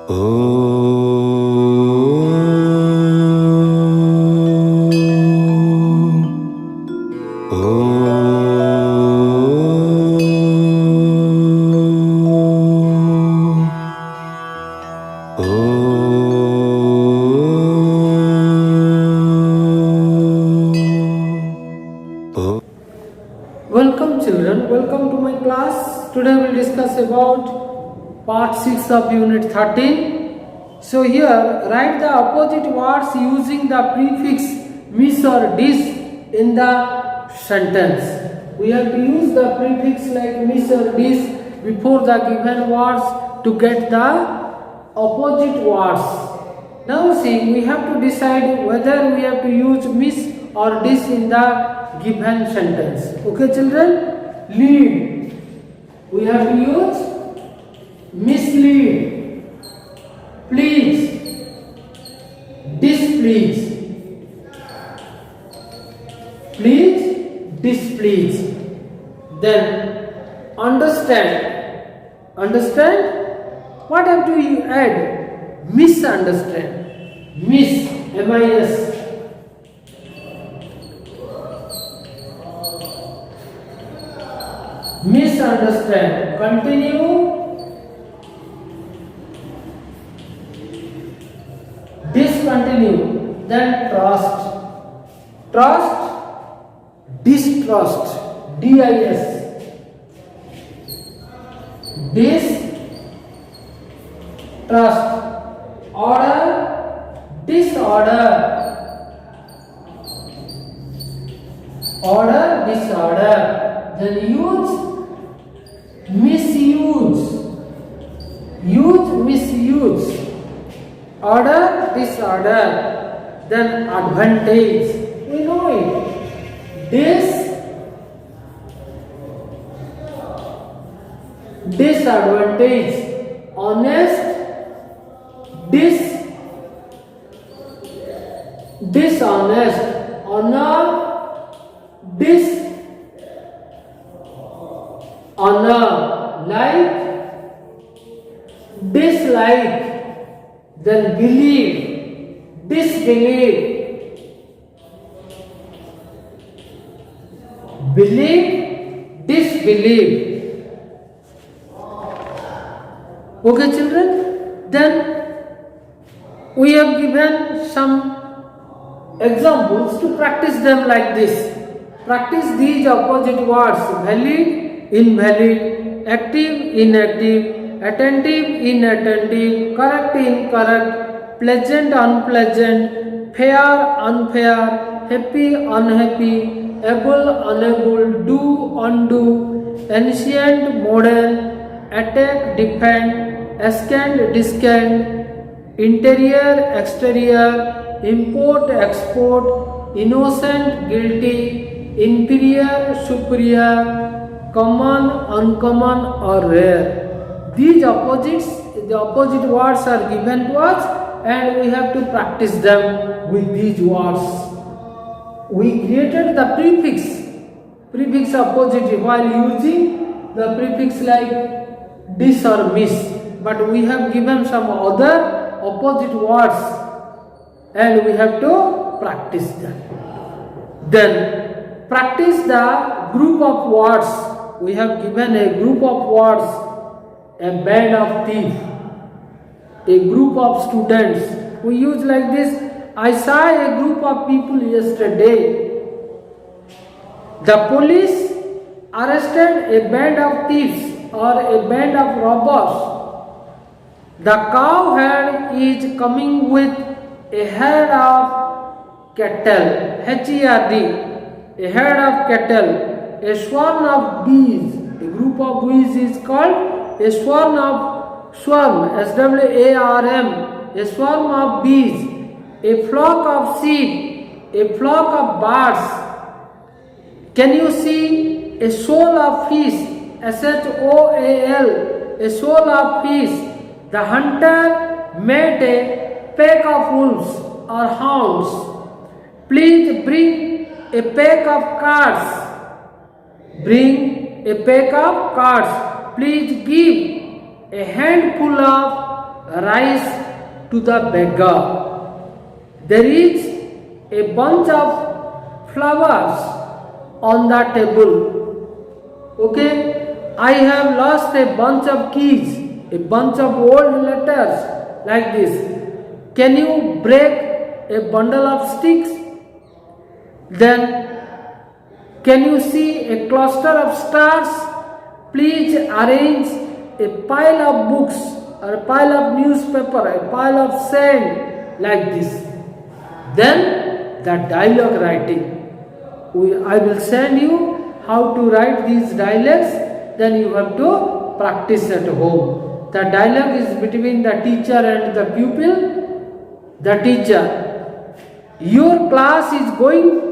Welcome children, welcome to my class. Today we will discuss about part 6 of unit 13. So here write the opposite words using the prefix miss or dis in the sentence. We have to use the prefix like miss or dis before the given words to get the opposite words. Now see, we have to decide whether we have to use miss or dis in the given sentence. Okay children, lead, we have to use mislead, please, displease, please, displease. Then understand, what have to add? Misunderstand, miss, M-I-S. Misunderstand, continue, discontinue. Then trust, distrust, D-I-S, distrust, order, disorder, disorder. Then use, misuse, misuse, order, disorder. Then advantage, we know it, disadvantage, honest, dishonest, honor, honor, like, dislike. Then believe, disbelieve, believe, disbelieve. Okay children, then we have given some examples to practice them like this. Practice these opposite words: valid, invalid, active, inactive, attentive, inattentive, correct, incorrect, pleasant, unpleasant, fair, unfair, happy, unhappy, able, unable, do, undo, ancient, modern, attack, defend, askant, discant, interior, exterior, import, export, innocent, guilty, inferior, superior, common, uncommon or rare. These opposites, the opposite words are given to us and we have to practice them with these words. We created the prefix opposite while using the prefix like dis or miss, but we have given some other opposite words and we have to practice them. Then practice the group of words. We have given a group of words, a band of thieves, a group of students. We use like this: I saw a group of people yesterday. The police arrested a band of thieves or a band of robbers. The cow herd is coming with a herd of cattle, H-E-R-D, a herd of cattle. A swarm of bees, a group of bees is called a swarm, S-W-A-R-M, a swarm of bees. A flock of sheep, a flock of birds. Can you see a shoal of fish, S-H-O-A-L, a shoal of fish? The hunter met a pack of wolves or hounds. Please bring a pack of cards. Bring a pack of cards. Please give a handful of rice to the beggar. There is a bunch of flowers on the table. Okay, I have lost a bunch of keys, a bunch of old letters like this. Can you break a bundle of sticks? Then, can you see a cluster of stars? Please arrange a pile of books or a pile of newspaper, a pile of sand like this. Then the dialogue writing. I will send you how to write these dialogues. Then you have to practice at home. The dialogue is between the teacher and the pupil. The teacher. Your class is going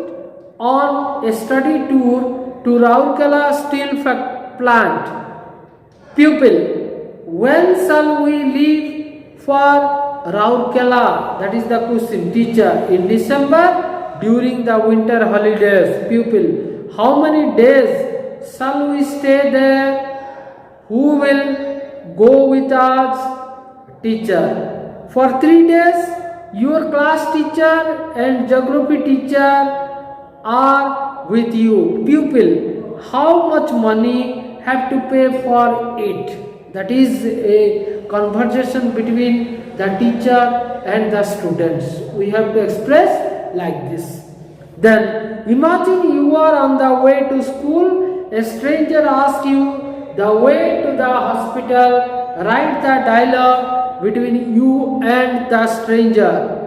on a study tour to Rourkela steel plant. Pupil. When shall we leave for Rourkela? That is the question. Teacher. In December during the winter holidays. Pupil. How many days shall we stay there? Who will go with us? Teacher. For 3 days your class teacher and geography teacher are with you. Pupil. How much money have to pay for it? That is a conversation between the teacher and the students. We have to express like this. Then imagine you are on the way to school. A stranger asks you the way to the hospital. Write the dialogue between you and the stranger.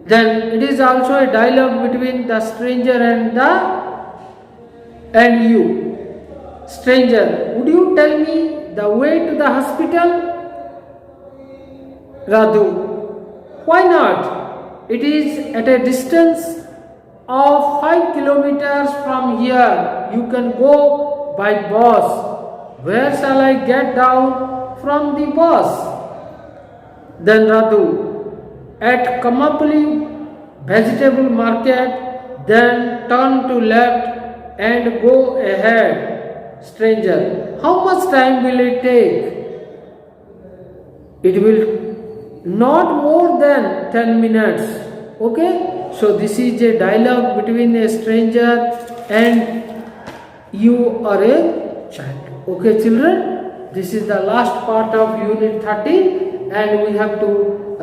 Then it is also a dialogue between the stranger and you. Stranger, would you tell me the way to the hospital? Radu, why not? It is at a distance of 5 kilometers from here. You can go by bus. Where shall I get down from the bus? Then Radu, at Kamapli vegetable market, then turn to left and go ahead. Stranger, how much time will it take? It will not more than 10 minutes. Okay, so this is a dialogue between a stranger and you or a child. Okay children, this is the last part of unit 13 and we have to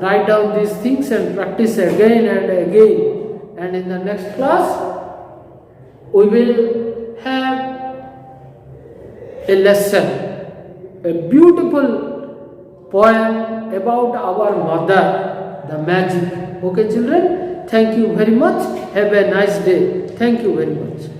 write down these things and practice again and again. And in the next class we will have a lesson, a beautiful poem about our mother, the magic. Okay children, thank you very much. Have a nice day. Thank you very much.